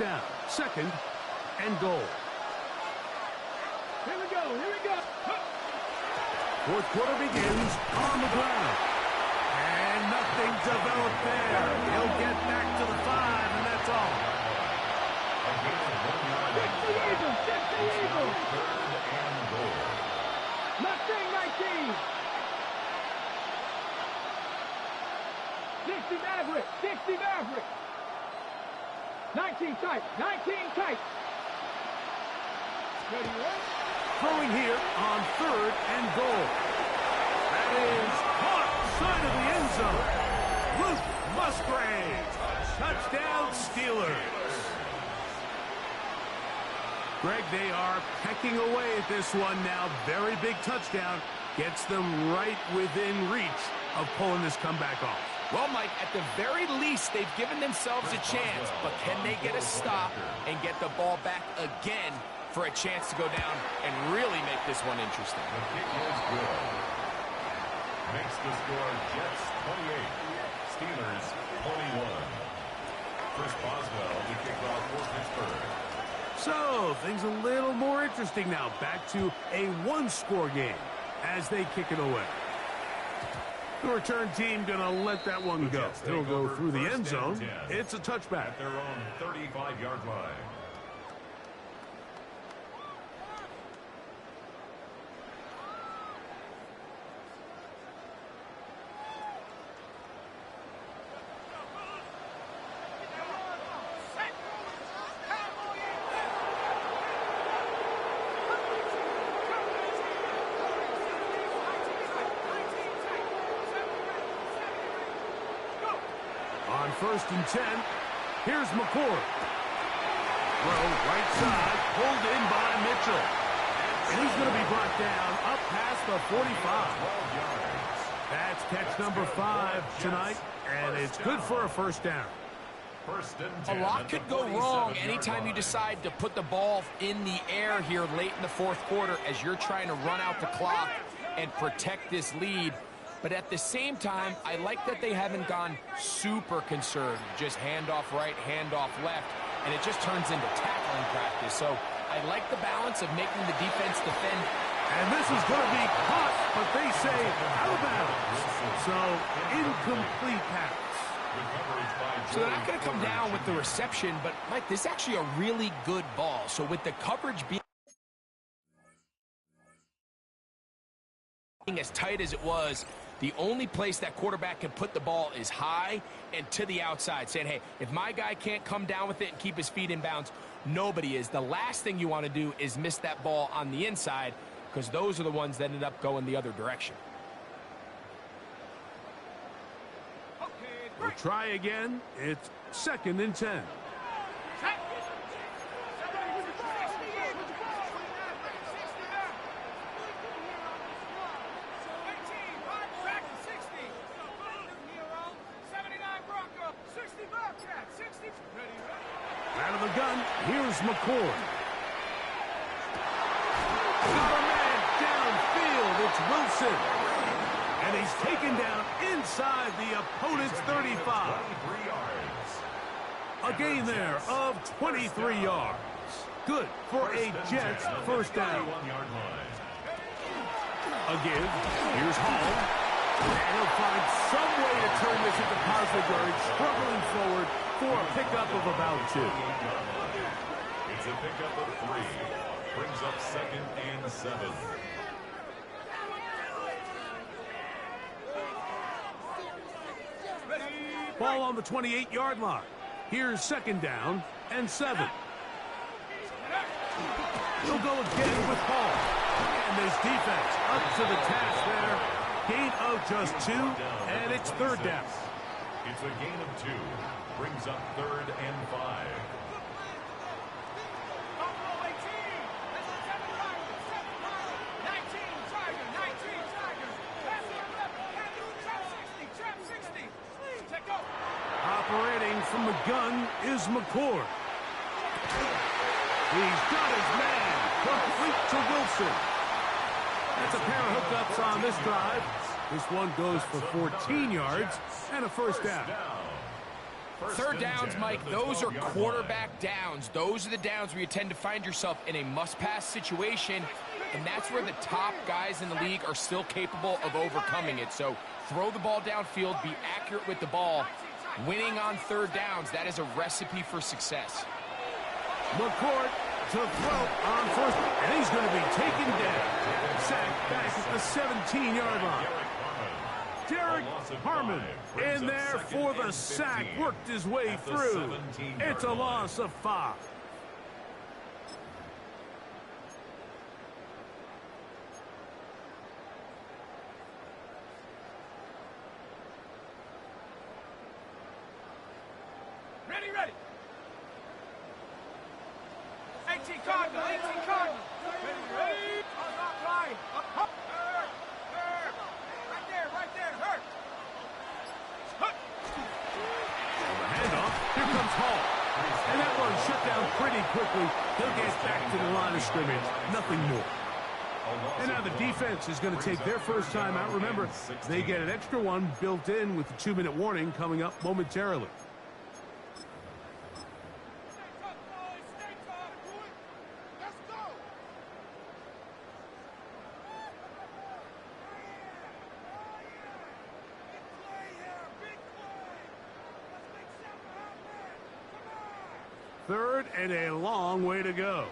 down. Second and goal. Here we go. Here we go. Fourth quarter begins on the ground. And nothing developed there. He'll get back to the 5, and that's all. Check the Eagles. Check the Eagles. Mustang 19. 60 Maverick. 60 Maverick. 19 tight. 19 tight. Ready, right? Throwing here on third and goal. That is caught side of the end zone. Luke Musgrave. Touchdown Steelers. Greg, they are pecking away at this one now. Very big touchdown. Gets them right within reach of pulling this comeback off. Well, Mike, at the very least, they've given themselves a chance. But can they get a stop and get the ball back again for a chance to go down and really make this one interesting? The kick is good. Makes the score Jets 28, Steelers 21. Chris Boswell, the kickoff for Pittsburgh. So, things a little more interesting now. Back to a one-score game as they kick it away. The return team going to let that one go. It'll go through the end zone. It's a touchback. At their own 35-yard line. On 1st and 10, here's McCord. Throw right side, pulled in by Mitchell. And he's going to be brought down up past the 45. That's catch number 5 tonight, and it's good for a first down. A lot could go wrong anytime you decide to put the ball in the air here late in the fourth quarter as you're trying to run out the clock and protect this lead. But at the same time, I like that they haven't gone super conservative. Just handoff right, handoff left, and it just turns into tackling practice. So I like the balance of making the defense defend. And this is going to be caught, but they say out of bounds. So incomplete pass. So they're not going to come down with the reception, but Mike, this is actually a really good ball. So with the coverage being as tight as it was, the only place that quarterback can put the ball is high and to the outside, saying, hey, if my guy can't come down with it and keep his feet in bounds, nobody is. The last thing you want to do is miss that ball on the inside, because those are the ones that ended up going the other direction. We'll try again. It's 2nd and 10. Out of the gun, here's McCord. Got a man downfield, it's Wilson. And he's taken down inside the opponent's 35. A gain there of 23 yards. Good for a Jets first down. A give, here's Hall. And he'll find some way to turn this into positive yards, struggling forward for a pickup of about 2. It's a pickup of 3. Brings up 2nd and 7. Ball on the 28-yard line. Here's 2nd down and 7. He'll go again with Hall. And this defense up to the task there. Gain of just 2, and it's 3rd down. It's a gain of 2. Brings up 3rd and 5. Operating from the gun is McCord. He's got his man complete to Wilson. That's a pair of hookups on this drive. This one goes for 14 yards and a first down. Third downs, Mike, those are quarterback downs. Those are the downs where you tend to find yourself in a must-pass situation, and that's where the top guys in the league are still capable of overcoming it. So throw the ball downfield, be accurate with the ball. Winning on third downs, that is a recipe for success. McCourt to throw on first, and he's going to be taken down. Sacked back at the 17-yard line. Derek Harmon in there for the sack, worked his way through. It's a loss of 5. Ready. 18 Cardinal. Ready. Up line. Up. Right there. Hurt. On the handoff, here comes Hall. And that one shut down pretty quickly. He'll get back to the line of scrimmage. Nothing more. And now the defense is going to take their first time out. Remember, they get an extra one built in with the 2-minute warning coming up momentarily. Third and a long way to go.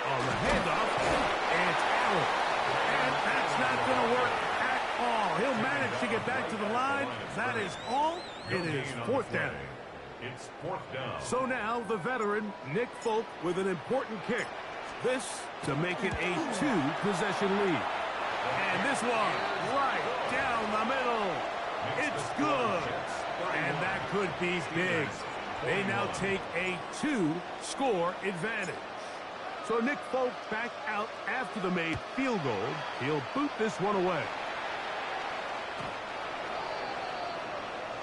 On the handoff, it's Allen. And that's not going to work at all. He'll manage to get back to the line. That is all. It is fourth down. It's fourth down. So now the veteran, Nick Folk, with an important kick. This to make it a 2-possession lead. And this one right down the middle. It's good. And that could be big. They now take a 2-score advantage. So Nick Folk back out after the made field goal. He'll boot this one away.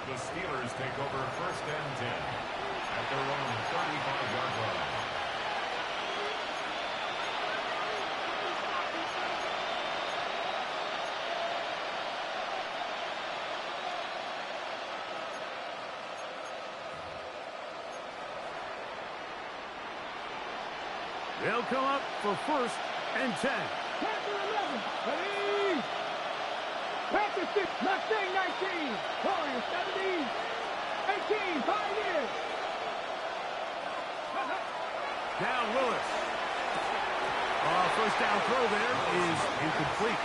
The Steelers take over first and 10 at their own 35-yard line. They'll come up for first and 10. Panther 11. Ready. Panther 6. Mustang 19. Warriors 17. 18. Pioneers. Now Willis. First down throw there is incomplete.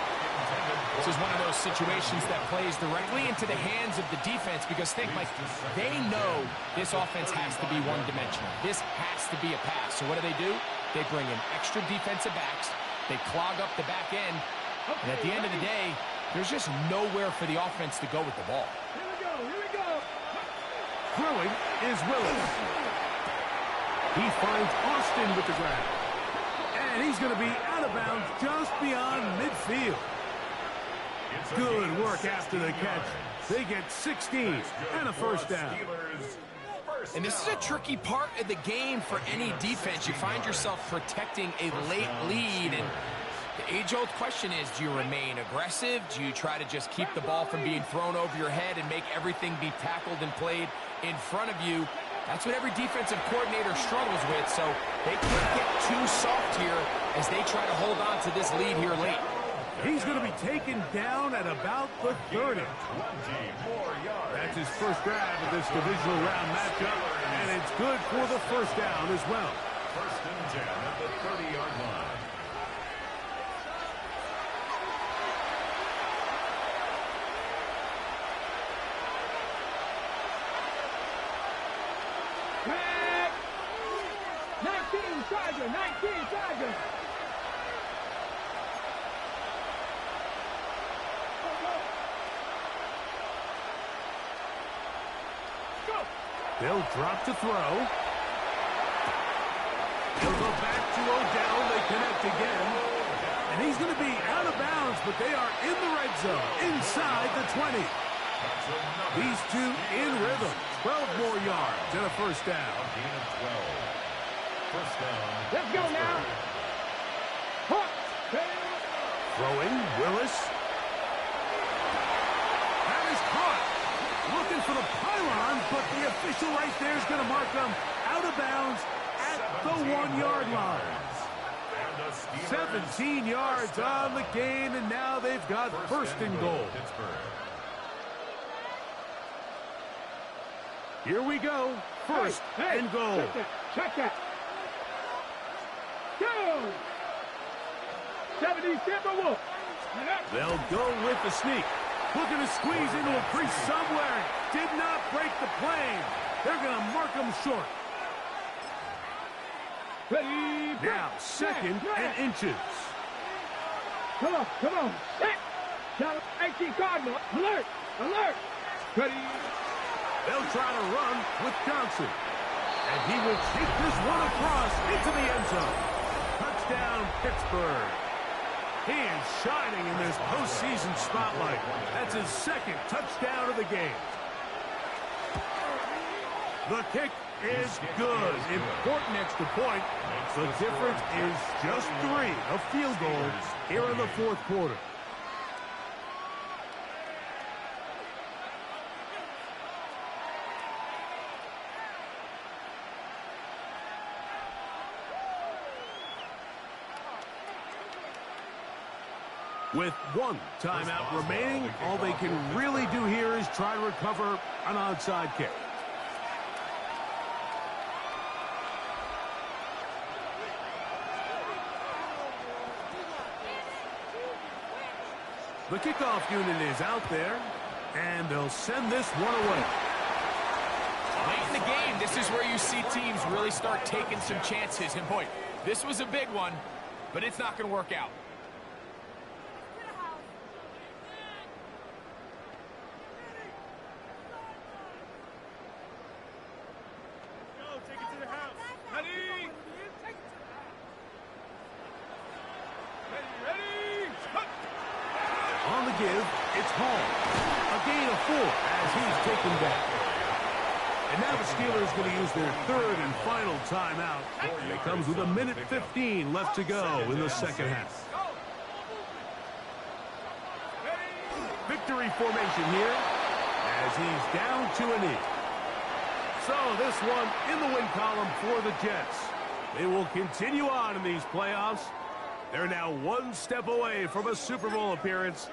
This is one of those situations that plays directly into the hands of the defense because think, Mike, they know this offense has to be one-dimensional. This has to be a pass. So what do? They bring in extra defensive backs. They clog up the back end. And at the end of the day, there's just nowhere for the offense to go with the ball. Here we go. Throwing is Willis. He finds Austin with the grab. And he's going to be out of bounds just beyond midfield. Good work after the catch. They get 16 and a first down. And this is a tricky part of the game for any defense. You find yourself protecting a late lead. And the age-old question is, do you remain aggressive? Do you try to just keep the ball from being thrown over your head and make everything be tackled and played in front of you? That's what every defensive coordinator struggles with. So they can't get too soft here as they try to hold on to this lead here late. He's going to be taken down at about the 30. That's his first grab of this divisional round matchup, and it's good for the first down as well. First and 10 at the 30-yard line. Back. 19 Charger. They'll drop to throw. He'll go back to Odell. They connect again. And he's going to be out of bounds, but they are in the red zone, inside the 20. These two in rhythm. 12 more yards and a first down. First down. Let's go now. Throwing, Willis. caught. Looking for the pylon, but the official right there is going to mark them out of bounds at the 1-yard line. 17 yards on the gain, and now they've got first and goal. Here we go. First and goal. Check that. Go! 70 Timberwolves. They'll go with the sneak. Looking to squeeze into a crease somewhere. Did not break the plane. They're going to mark them short. Ready, Now, second and inches. Come on. Set. Now, 18 Cardinal. Alert. Ready. They'll try to run with Johnson. And he will take this one across into the end zone. Touchdown, Pittsburgh. He is shining in this postseason spotlight. That's his second touchdown of the game. The kick is good. Important extra point. The difference is just 3, a field goal here in the fourth quarter. With 1 timeout remaining, all they can really do here is try to recover an onside kick. The kickoff unit is out there, and they'll send this one away. Late in the game, this is where you see teams really start taking some chances. And boy, this was a big one, but it's not going to work out. On the give, it's Hall. A gain of 4 as he's taken back. And now the Steelers going to use their third and final timeout. And it comes with 1:15 left to go in the second half. Victory formation here as he's down to a knee. So this one in the win column for the Jets. They will continue on in these playoffs. They're now 1 step away from a Super Bowl appearance